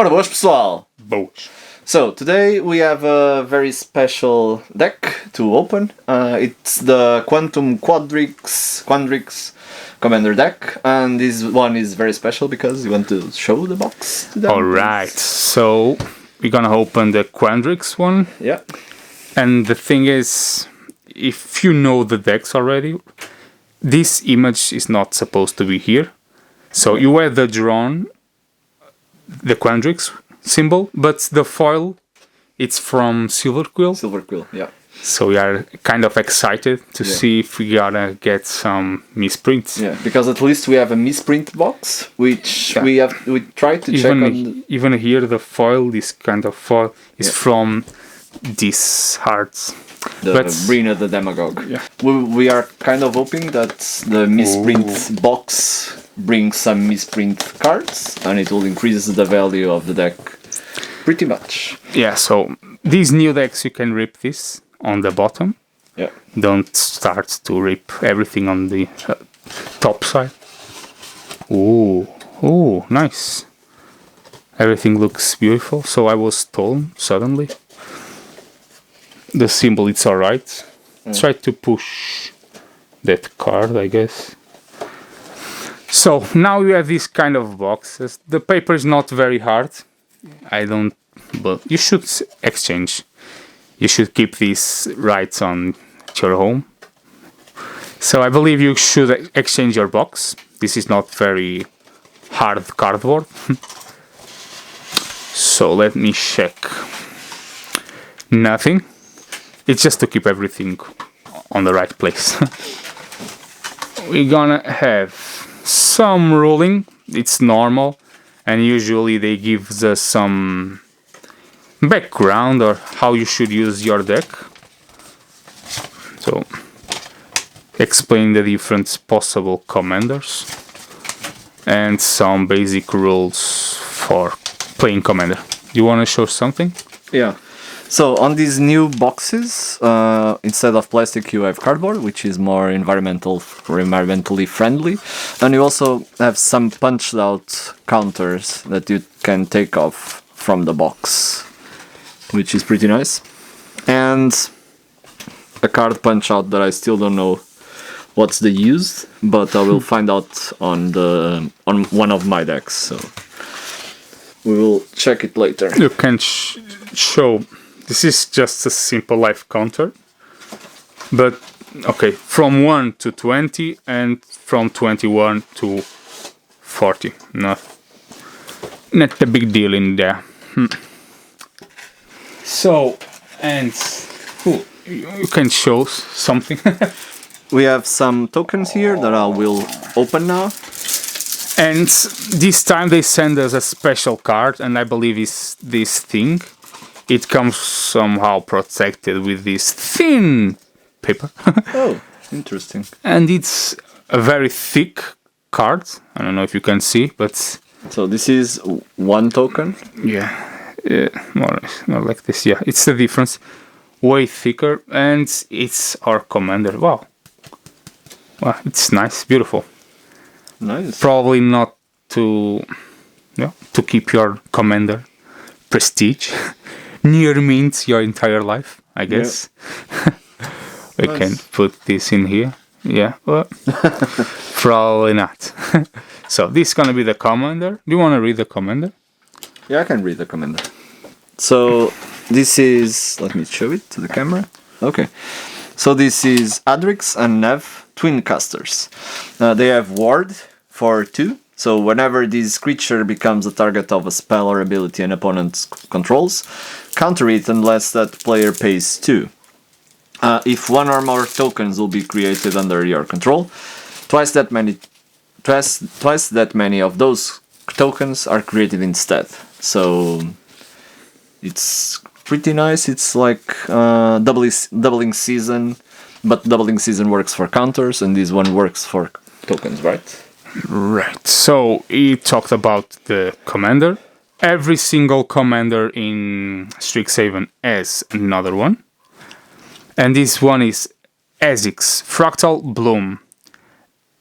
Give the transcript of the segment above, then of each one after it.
Ora boas, pessoal! Boas. So, today we have a very special deck to open. It's the Quandrix Commander deck, and this one is very special because you want to show the box to them. Alright, so we're gonna open the Quandrix one. Yeah. And the thing is, if you know the decks already, this image is not supposed to be here. So you have the drawn, the Quandrix symbol, but the foil, it's from Silver Quill. Silver Quill, yeah. So we are kind of excited to see if we gotta get some misprints. Yeah, because at least we have a misprint box, which we tried to check on. Even here, the foil, this kind of foil, is from these hearts. The Brina the Demagogue. Yeah. We are kind of hoping that the misprint box brings some misprint cards, and it will increase the value of the deck pretty much. Yeah, so these new decks, you can rip this on the bottom. Yeah. Don't start to rip everything on the top side. Ooh, nice. Everything looks beautiful. So I was told suddenly. The symbol, it's alright. Try to push that card, I guess. So now we have this kind of boxes. The paper is not very hard. But you should exchange. You should keep these right on your home. So I believe you should exchange your box. This is not very hard cardboard. So let me check. Nothing. It's just to keep everything on the right place. We're gonna have some ruling. It's normal. And usually they give us some background or how you should use your deck. So, explain the different possible commanders and some basic rules for playing commander. You want to show something? Yeah. So on these new boxes, instead of plastic, you have cardboard, which is more environmentally friendly, and you also have some punched out counters that you can take off from the box, which is pretty nice, and a card punch out that I still don't know what's the use, but I will find out on one of my decks. So we will check it later. You can show. This is just a simple life counter, but okay, from 1 to 20 and from 21 to 40. Not a big deal in there. So, and you can show something. We have some tokens here that I will open now. And this time they send us a special card, and I believe it's this thing. It comes somehow protected with this thin paper. Oh, interesting. And it's a very thick card. I don't know if you can see, but... So this is one token? Yeah, more like this. Yeah, it's the difference. Way thicker, and it's our commander. Wow, it's nice, beautiful. Nice. Probably not to keep your commander prestige. Near mint your entire life, I guess. Yeah. We can put this in here. Yeah, well, probably not. So this is gonna be the commander. Do you want to read the commander? Yeah, I can read the commander. So this is, let me show it to the camera. Okay. So this is Adrix and Nev, twin casters. They have ward for 2. So whenever this creature becomes the target of a spell or ability an opponent controls, counter it unless that player pays 2. If one or more tokens will be created under your control, twice that many of those tokens are created instead. So it's pretty nice. It's like doubling season, but doubling season works for counters, and this one works for tokens, right? Right, so he talked about the commander. Every single commander in Strixhaven has another one. And this one is Azix, Fractal Bloom.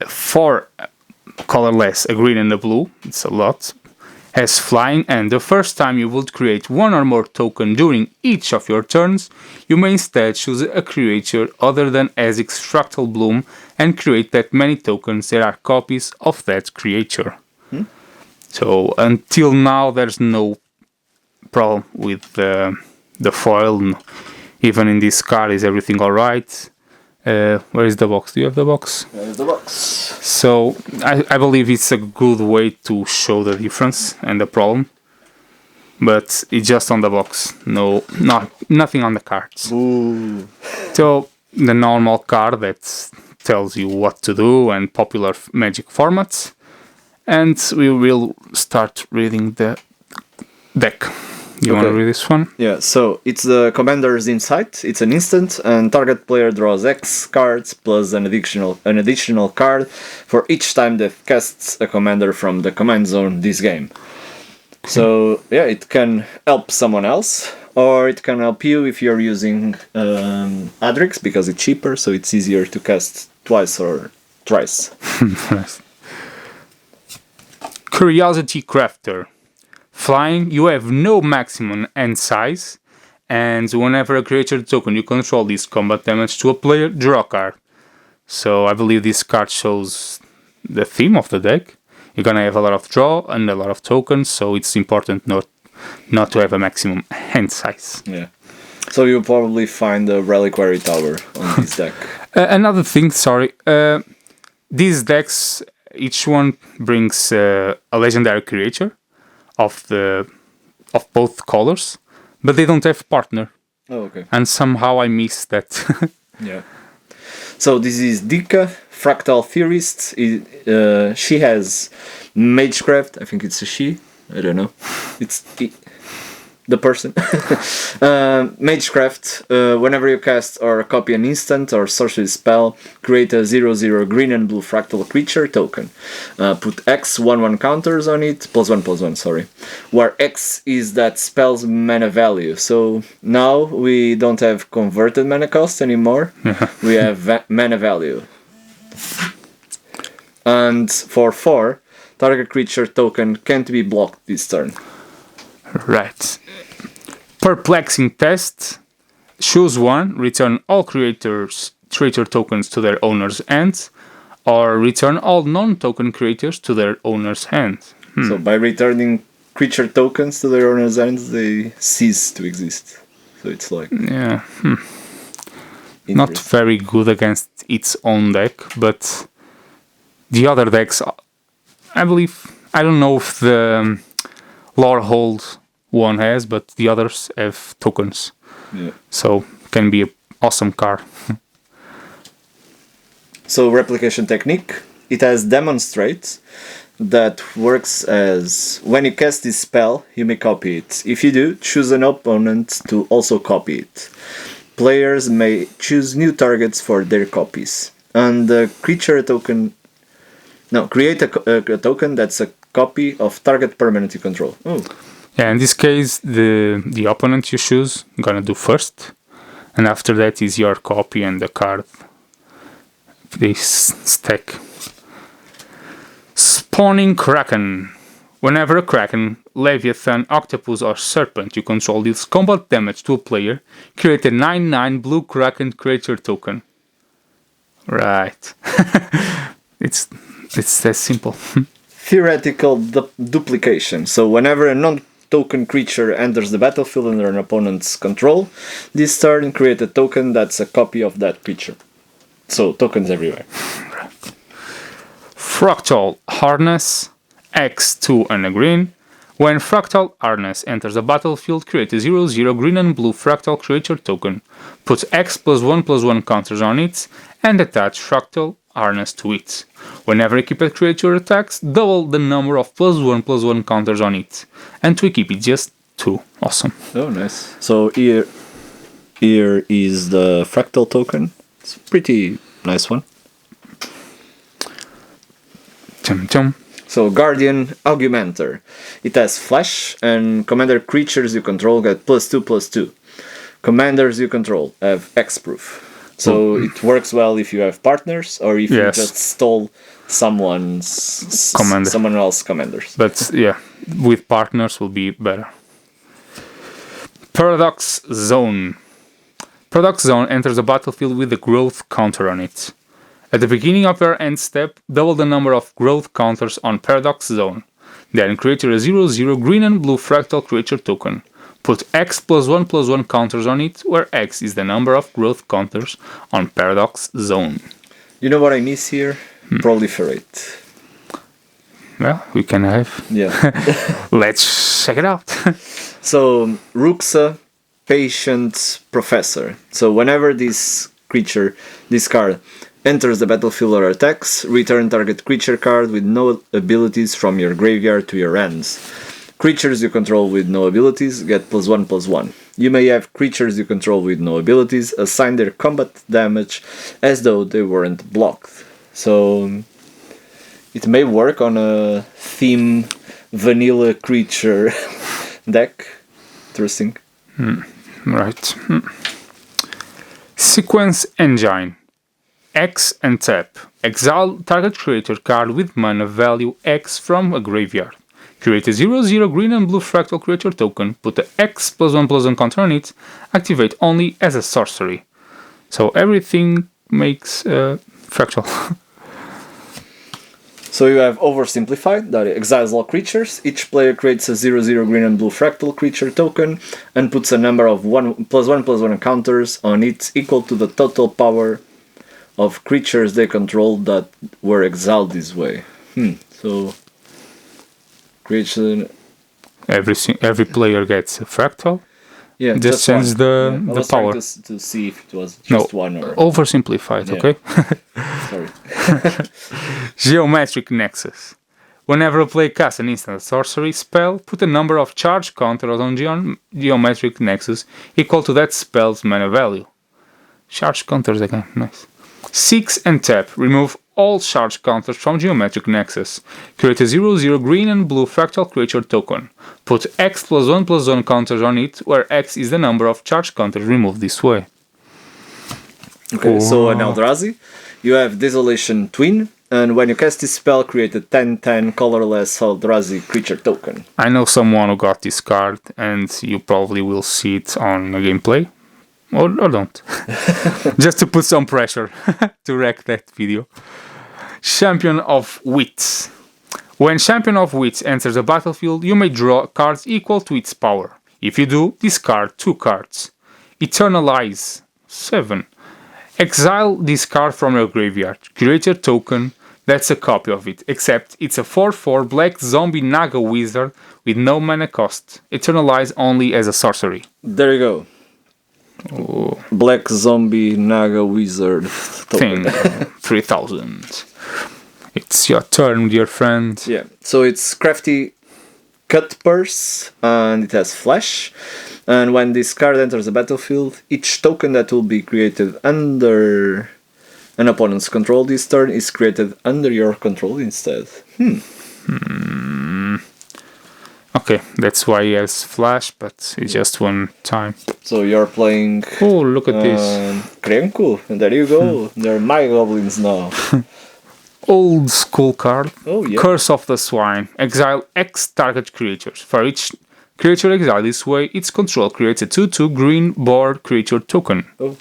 4 colorless, a green and a blue. It's a lot. has flying, and the first time you would create one or more token during each of your turns, you may instead choose a creature other than Azic's Fractal Bloom and create that many tokens that are copies of that creature. So until now there's no problem with the foil. Even in this card is everything alright. Where is the box? Do you have the box? There's the box. So I believe it's a good way to show the difference and the problem. But it's just on the box. Nothing on the cards. Ooh. So the normal card that tells you what to do and popular Magic formats. And we will start reading the deck. You want to read this one? Yeah, so it's the Commander's Insight. It's an instant, and target player draws X cards plus an additional card for each time that casts a commander from the command zone this game. So yeah, it can help someone else, or it can help you if you're using Quandrix, because it's cheaper, so it's easier to cast twice or thrice. Curiosity Crafter. Flying, you have no maximum end size, and whenever a creature token you control deals combat damage to a player, draw a card. So I believe this card shows the theme of the deck. You're gonna have a lot of draw and a lot of tokens, so it's important not to have a maximum hand size. Yeah. So you'll probably find a Reliquary Tower on this deck. Another thing, sorry. These decks, each one brings a legendary creature of both colors, but they don't have partner. Oh, okay. And somehow I missed that. Yeah. So this is Dika, Fractal Theorist. She has Magecraft. I think it's a she. I don't know. It's the person. Magecraft. Whenever you cast or copy an instant or sorcery spell, create a 0/0 green and blue fractal creature token. Put X 1/1 counters on it, +1/+1, sorry. Where X is that spell's mana value. So now we don't have converted mana cost anymore. We have mana value. And for 4, target creature token can't be blocked this turn. Right. Perplexing Test. Choose one, return all creature tokens to their owner's hands, or return all non-token creatures to their owner's hands. So by returning creature tokens to their owner's hands, they cease to exist. So it's like... Yeah. Not very good against its own deck, but the other decks, I believe... I don't know if the Lorehold one has, but the others have tokens. Yeah. So can be an awesome card. So Replication Technique, it has Demonstrate that works as when you cast this spell, you may copy it. If you do, choose an opponent to also copy it. Players may choose new targets for their copies. And the creature token... No, create a token that's a copy of target permanent you control. Oh. Yeah, in this case, the opponent you choose gonna do first, and after that is your copy and the card. This stack. Spawning Kraken. Whenever a Kraken, Leviathan, Octopus, or Serpent you control deals combat damage to a player, create a 9/9 blue Kraken creature token. Right. It's that simple. Theoretical duplication. So whenever a non-token creature enters the battlefield under an opponent's control, this turn create a token that's a copy of that creature. So tokens everywhere. Fractal Harness, X2 and a green. When Fractal Harness enters the battlefield, create a 0/0 green and blue Fractal creature token. Put X +1/+1 counters on it and attach Fractal Harness to it. Whenever equipped creature attacks, double the number of +1/+1 counters on it. And to equip it, just 2. Awesome. Oh, nice. So here is the Fractal token. It's a pretty nice one. Chum chum. So Guardian Augmenter. It has Flash, and commander creatures you control get +2/+2. Commanders you control have X-proof. So it works well if you have partners or if you Yes. just stole someone else's commanders. But yeah, with partners will be better. Paradox Zone. Paradox Zone enters the battlefield with a growth counter on it. At the beginning of your end step, double the number of growth counters on Paradox Zone. Then create a 0/0 green and blue fractal creature token. Put X +1/+1 counters on it, where X is the number of growth counters on Paradox Zone. You know what I miss here? Proliferate. Well, we can have. Yeah. Let's check it out. So, Ruxa, Patient Professor. So, whenever this card, enters the battlefield or attacks, return target creature card with no abilities from your graveyard to your hands. Creatures you control with no abilities get +1/+1. You may have creatures you control with no abilities assign their combat damage as though they weren't blocked. So it may work on a theme vanilla creature deck. Interesting. Right. Sequence Engine. X and tap. Exile target creator card with mana value X from a graveyard. Create a 0/0 green and blue fractal creature token, put the X +1/+1 counter on it, activate only as a sorcery. So everything makes fractal. So you have Oversimplified, that exiles all creatures. Each player creates a 0/0 green and blue fractal creature token and puts a number of +1/+1 counters on it equal to the total power of creatures they control that were exiled this way. So creation. Every player gets a fractal. Yeah, Just change one. the I was power. trying to see if it was just one or. Oversimplified, Yeah. okay? Sorry. Geometric Nexus. Whenever a player casts an instant sorcery spell, put a number of charge counters on Geometric Nexus equal to that spell's mana value. Charge counters again, nice. 6 and tap. Remove all charge counters from Geometric Nexus. Create a 0/0 green and blue fractal creature token. Put X +1/+1 counters on it, where X is the number of charge counters removed this way. Okay, so an Eldrazi. You have Desolation Twin, and when you cast this spell, create a 10/10 colorless Eldrazi creature token. I know someone who got this card, and you probably will see it on a gameplay. Or don't. Just to put some pressure to wreck that video. Champion of Wits. When Champion of Wits enters the battlefield, you may draw cards equal to its power. If you do, discard 2 cards. Eternalize 7. Exile this card from your graveyard. Create a token that's a copy of it, except it's a 4/4 black zombie Naga wizard with no mana cost. Eternalize only as a sorcery. There you go. Black zombie Naga wizard Thing. 3000. It's your turn, dear friend. Yeah, so it's crafty cut purse and it has flash. And when this card enters the battlefield, each token that will be created under an opponent's control this turn is created under your control instead. Okay, that's why he has flash, but it's just one time. So you're playing Oh, look at this. Krenku, and there you go. They're my goblins now. Old school card. Oh, yeah. Curse of the Swine. Exile X target creatures. For each creature exiled this way, its control creates a 2/2 green board creature token. Oh.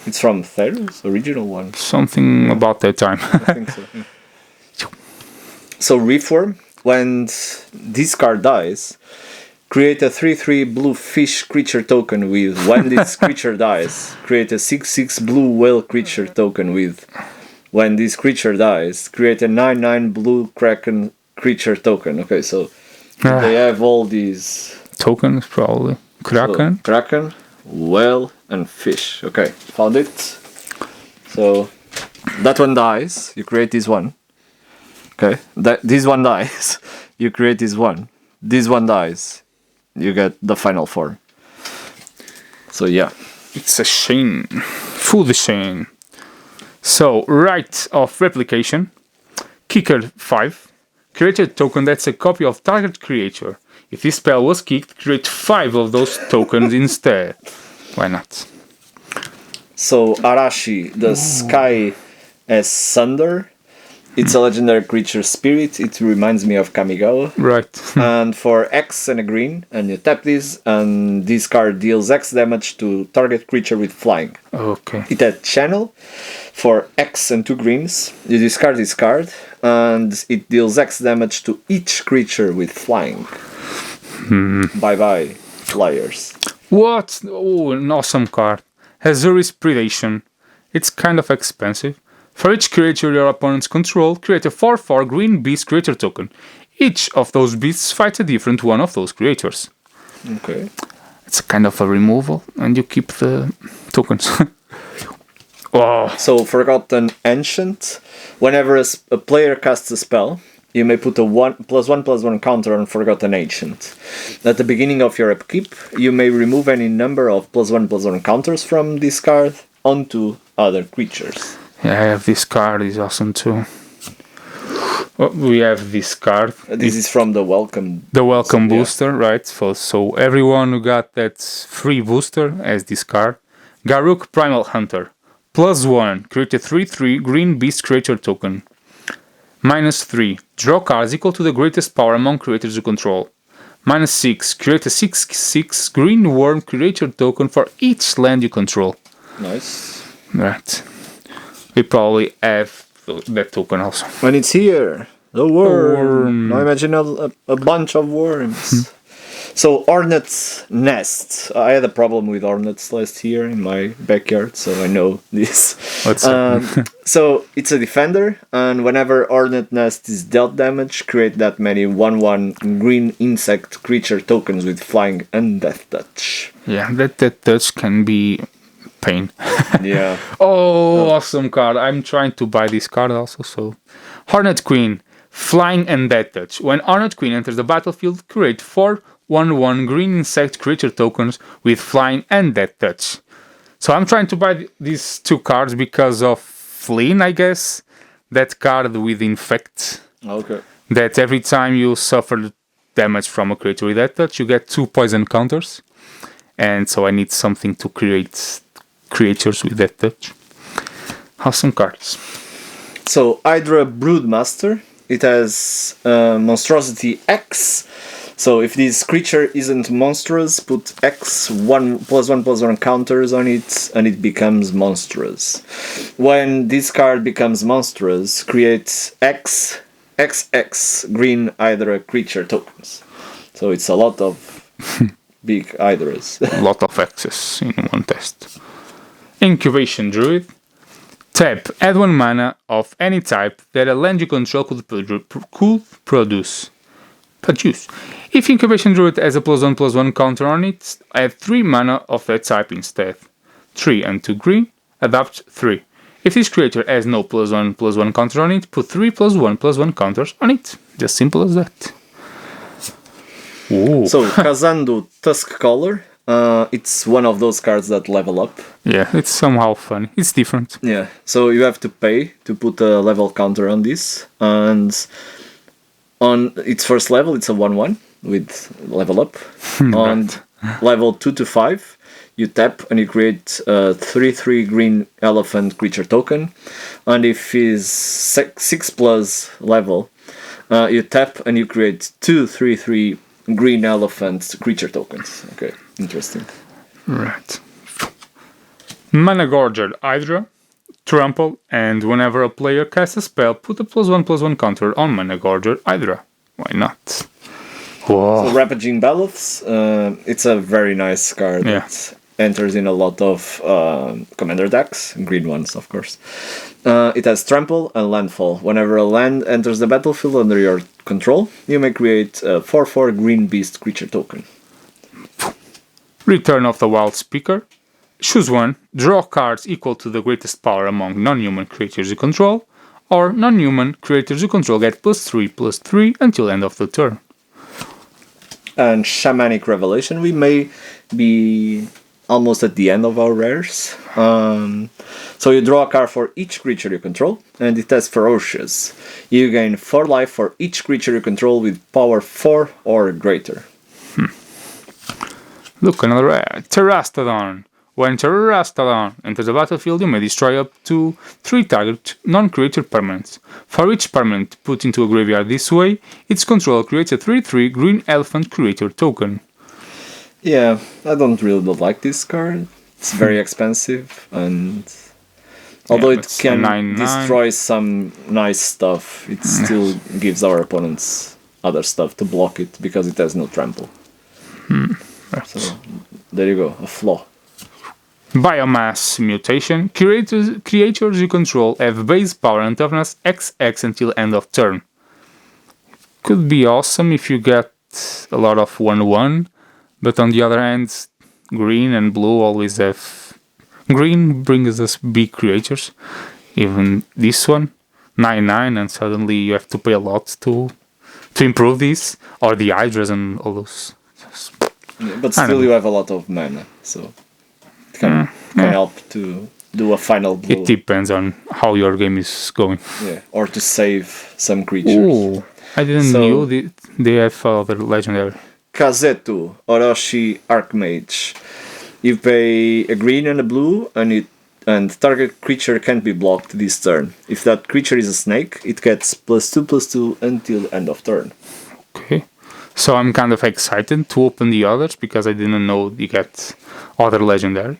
It's from Theros, original one. Something about that time. I think so. Yeah. So Reform, when this card dies, create a 3/3 blue fish creature token with when this creature dies. Create a 6/6 blue whale creature token with when this creature dies. Create a 9/9 blue kraken creature token. Okay, so they have all these Tokens, probably. Kraken. So, kraken, whale, and fish. Okay, found it. So that one dies. You create this one. Okay, this one dies. You create this one. This one dies. You get the final form. So yeah. It's a shame. Full shame. So, Rite of Replication. Kicker 5. Create a token that's a copy of target creature. If this spell was kicked, create 5 of those tokens instead. Why not? So Arashi, the sky as Sunder. It's a legendary creature spirit. It reminds me of Kamigawa. Right. And for X and a green, and you tap this, and this card deals X damage to target creature with flying. Okay. It had Channel. For X and 2 greens, you discard this card, and it deals X damage to each creature with flying. Bye bye, flyers. What? Oh, an awesome card. Azuri's Predation. It's kind of expensive. For each creature your opponents control, create a 4/4 green beast creature token. Each of those beasts fights a different one of those creatures. Okay. It's kind of a removal, and you keep the tokens. Oh, So, Forgotten Ancient. Whenever a player casts a spell, you may put a 1/1/1 counter on Forgotten Ancient. At the beginning of your upkeep, you may remove any number of +1/+1 counters from this card onto other creatures. yeah, I have this card. It's awesome too. Oh, we have this card. This is from the Welcome. The welcome Yeah. booster, right? So everyone who got that free booster has this card. Garruk Primal Hunter. +1. Create a 3/3 green beast creature token. -3. Draw cards equal to the greatest power among creators you control. -6. Create a 6/6 green worm creature token for each land you control. Nice. Right. We probably have that token also. And it's here. The worm. worm. Now imagine a bunch of worms. So Hornet's Nest. I had a problem with Hornet's Nest here in my backyard, so I know this. What's So it's a defender, and whenever Hornet Nest is dealt damage, create that many 1/1 green insect creature tokens with flying and death touch. Yeah, that touch can be pain. Yeah. Oh, awesome card. I'm trying to buy this card also, so. Hornet Queen. Flying and Death Touch. When Hornet Queen enters the battlefield, create 4/1/1 green insect creature tokens with flying and death touch. So I'm trying to buy these two cards because of Flynn, I guess. That card with Infect. Okay. That every time you suffer damage from a creature with death touch, you get 2 poison counters. And so I need something to create creatures with death touch. Awesome cards. So Hydra Broodmaster. It has Monstrosity X. So if this creature isn't monstrous, put X +1/+1 counters on it, and it becomes monstrous. When this card becomes monstrous, create XX green Hydra creature tokens. So it's a lot of big Hydras. A lot of access in one test. Incubation Druid. Tap, add 1 mana of any type that a land you control could produce. If Incubation Druid has a +1/+1 counter on it, add 3 mana of that type instead. 3 and 2 green, adapt 3. If this creature has no +1/+1 counter on it, put 3 +1/+1 counters on it. Just simple as that. Ooh. So Kazandu Tuskcaller. It's one of those cards that level up. Yeah, it's somehow funny. It's different. Yeah, so you have to pay to put a level counter on this, and on its first level it's a 1/1 with level up. On level 2 to 5, you tap and you create a 3/3 green elephant creature token, and if he's 6+ level, you tap and you create 2 3/3 green elephant creature tokens. Okay, interesting. Right. Mana Gorger Hydra, trample, and whenever a player casts a spell, put a +1/+1 counter on Mana Gorger Hydra. Why not? Whoa. So Rapaging Battles, it's a very nice card. Yeah. It enters in a lot of commander decks, green ones of course. It has trample and landfall. Whenever a land enters the battlefield under your control, you may create a 4/4 green beast creature token. Return of the Wild Speaker. Choose one. Draw cards equal to the greatest power among non-human creatures you control, or non-human creatures you control get +3/+3 until end of the turn. And Shamanic Revelation, we may be almost at the end of our rares. So you draw a card for each creature you control, and it has Ferocious. You gain 4 life for each creature you control with power 4 or greater. Look, another rare. Terastodon. When Terrorastodon enters the battlefield, you may destroy up to 3 target non-creature permanents. For each permanent put into a graveyard this way, its controller creates a 3/3 green elephant creature token. Yeah, I don't really like this card. It's very expensive, and although it it's can 9/9. destroy some nice stuff, it still gives our opponents other stuff to block it because it has no trample. So there you go, a flaw. Biomass mutation. Creatures you control have base power and toughness XX until end of turn. Could be awesome if you get a lot of 1/1, but on the other hand, green and blue always have... Green brings us big creatures. Even this one, 9/9, and suddenly you have to pay a lot to improve this, or the Hydras and all those. Yeah, but still you have a lot of mana, so it can help to do a final blow. It depends on how your game is going. Yeah, or to save some creatures. Ooh, I didn't know they have other legendary. Kazetu, Orochi Archmage. You pay a green and a blue, and target creature can't be blocked this turn. If that creature is a snake, it gets +2/+2 until end of turn. Okay. So I'm kind of excited to open the others because I didn't know you get other legendary.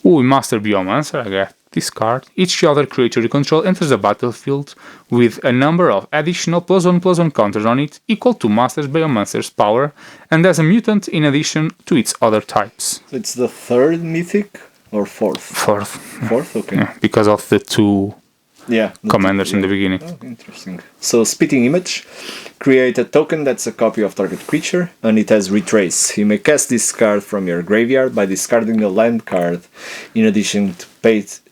Ooh, Master Biomancer, I get this card. Each other creature you control enters the battlefield with a number of additional +1/+1 counters on it equal to Master's Biomancer's power and as a mutant in addition to its other types. It's the third mythic or fourth? Fourth, okay. Yeah, because of the two commanders in the beginning. Oh, interesting. So, Spitting Image. Create a token that's a copy of target creature, and it has Retrace. You may cast this card from your graveyard by discarding a land card, in addition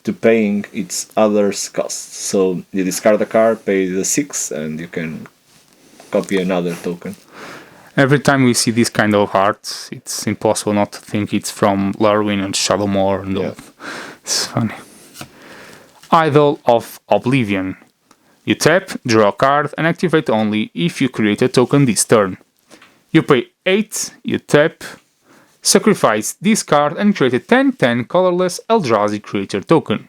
to paying its other's costs. So, you discard a card, pay the 6, and you can copy another token. Every time we see this kind of art, it's impossible not to think it's from Lurwyn and Shadowmoor and all. It's funny. Idol of Oblivion. You tap, draw a card, and activate only if you create a token this turn. You pay 8, you tap, sacrifice this card, and create a 10/10 colorless Eldrazi creature token.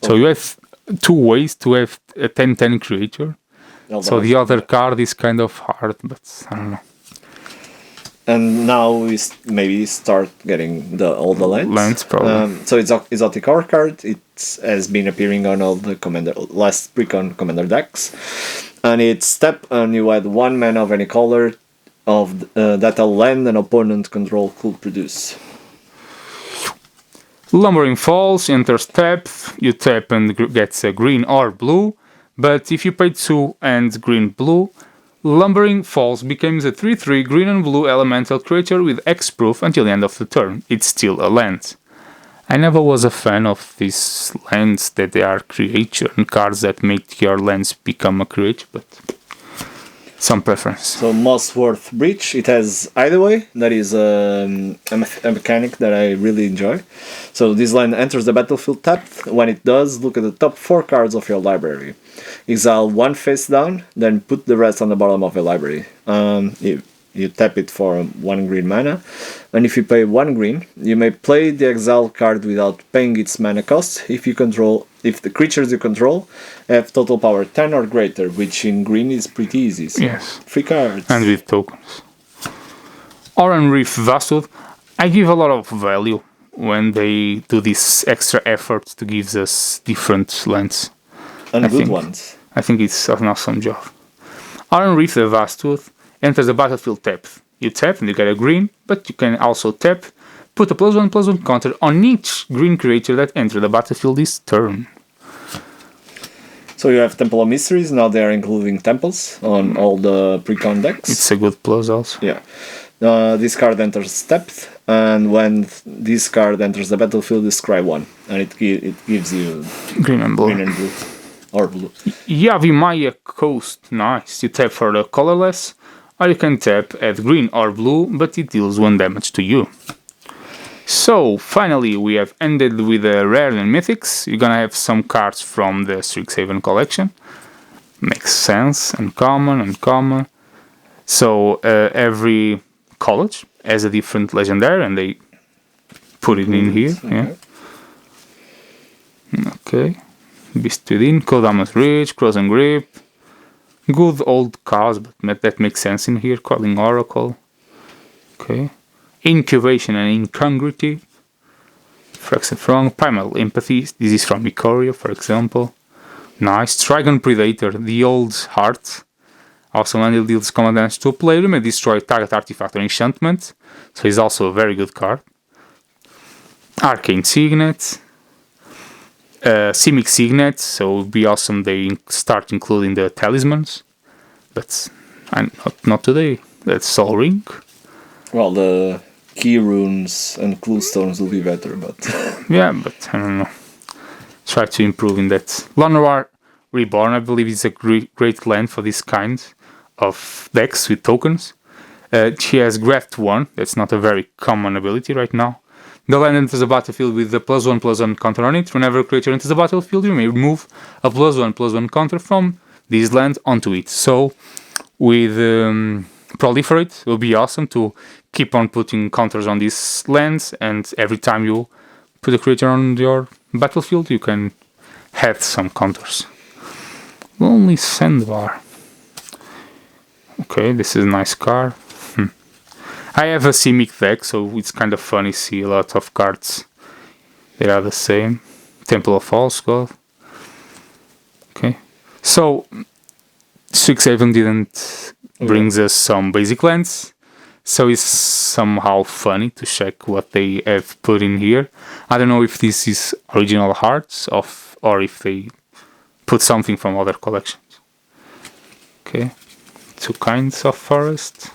So you have 2 ways to have a 10/10 creature. So the other card is kind of hard, but I don't know. And now we maybe start getting all the lands. Lands, probably. So it's Exotic Ore card. It has been appearing on all the last Precon Commander decks. And it's tap, and you add 1 mana of any color that a land an opponent control could produce. Lumbering Falls enters tap. You tap and gets a green or blue. But if you pay 2 and green-blue, Lumbering Falls becomes a 3/3 green and blue elemental creature with X-proof until the end of the turn. It's still a land. I never was a fan of these lands that they are creature and cards that make your lands become a creature, but some preference. So Mossworth Breach, it has Either Way. That is a mechanic that I really enjoy. So this land enters the battlefield tapped. When it does, look at the top 4 cards of your library. Exile 1 face down, then put the rest on the bottom of your library. You tap it for 1 green mana, and if you pay 1 green, you may play the exile card without paying its mana cost if the creatures you control have total power 10 or greater, which in green is pretty easy. So Yes. 3 cards. And with tokens. Oran Reef Vasud, I give a lot of value when they do this extra effort to give us different lands. And good ones. I think it's an awesome job. Oran Reef the Vastooth enters the battlefield tapped. You tap and you get a green, but you can also tap, put a +1/+1 counter on each green creature that enters the battlefield this turn. So you have Temple of Mysteries, now they are including temples on all the Precon decks. It's a good plus also. Yeah. This card enters tapped, and when this card enters the battlefield, describe 1, and it gives you Green and blue. Or blue. Yavimaya Coast, nice. You tap for the colorless, or you can tap at green or blue, but it deals 1 damage to you. So, finally, we have ended with the rare and mythics. You're gonna have some cards from the Strixhaven collection. Makes sense. Uncommon. So, every college has a different legendary, and they put it in here. Okay. Yeah. Okay. Beast Within, Kodamas Reach, Cross and Grip. Good old cards, but that makes sense in here. Calling Oracle. Okay. Incubation and Incongruity. Front, Primal Empathy. This is from Ikoria, for example. Nice. Trigon Predator, the old heart. Also, when it deals command damage to a player, you may destroy target artifact or enchantment. So he's also a very good card. Arcane Signet. Simic Signet, so it would be awesome they start including the talismans. But not today. That's Sol Ring. Well, the key runes and clue stones will be better, but Yeah, but I don't know. Try to improve in that. Llanowar Reborn, I believe, is a great land for this kind of decks with tokens. She has Graft 1, that's not a very common ability right now. The land enters the battlefield with the +1/+1 counter on it. Whenever a creature enters the battlefield, you may remove a +1/+1 counter from this land onto it. So, with Proliferate, it will be awesome to keep on putting counters on these lands, and every time you put a creature on your battlefield, you can have some counters. Lonely Sandbar. Okay, this is a nice card. I have a Simic deck, so it's kind of funny to see a lot of cards that are the same. Temple of False God. Okay. So, 6-7 didn't brings us some basic lands. So it's somehow funny to check what they have put in here. I don't know if this is original hearts or if they put something from other collections. Okay. 2 kinds of forest.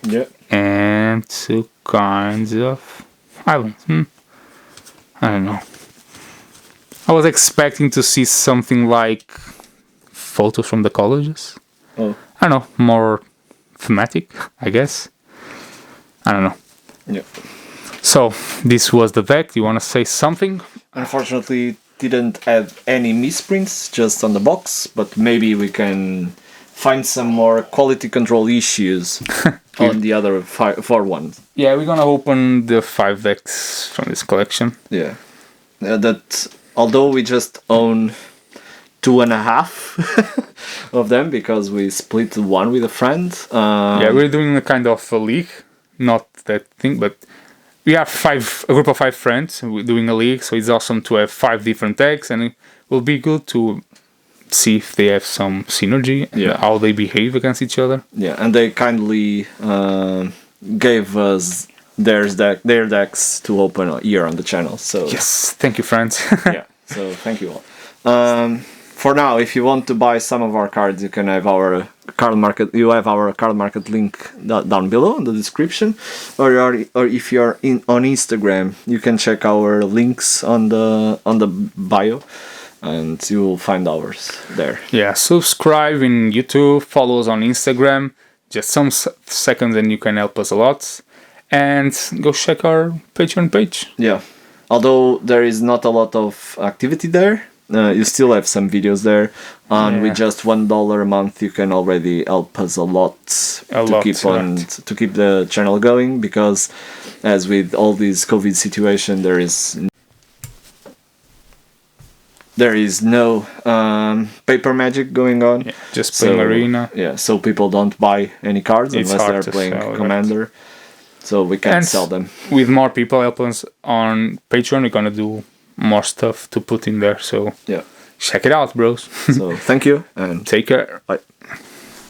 yeah. And 2 kinds of island. I don't know. I was expecting to see something like photos from the colleges. Oh, I don't know, more thematic, I guess. I don't know. yeah. So, this was the deck. Do you want to say something? Unfortunately, didn't have any misprints just on the box, but maybe we can find some more quality control issues on the other 4 ones. Yeah, we're gonna open the 5 decks from this collection. Yeah. That although we just own 2.5 of them because we split one with a friend. Yeah, we're doing a kind of a league, not that thing, but we have a group of 5 friends. We're doing a league, so it's awesome to have 5 different decks, and it will be good to see if they have some synergy and how they behave against each other. Yeah, and they kindly gave us their decks to open here on the channel. So yes, thank you, friends. yeah, so thank you all. For now, if you want to buy some of our cards, you can have our card market. You have our card market link down below in the description, or if you're on Instagram, you can check our links on the bio, and you will find ours there. Yeah, subscribe in YouTube, follow us on Instagram. Just some seconds, and you can help us a lot. And go check our Patreon page. Yeah, although there is not a lot of activity there. You still have some videos there, and with just $1 a month, you can already help us a lot to keep the channel going. Because, as with all this COVID situation, there is no paper magic going on. Yeah, just playing Arena. Yeah, so people don't buy any cards unless they're playing Commander. Right. So we can't sell them. With more people helping us on Patreon, we're gonna do more stuff to put in there. So yeah, check it out, bros. So thank you and take care. Bye.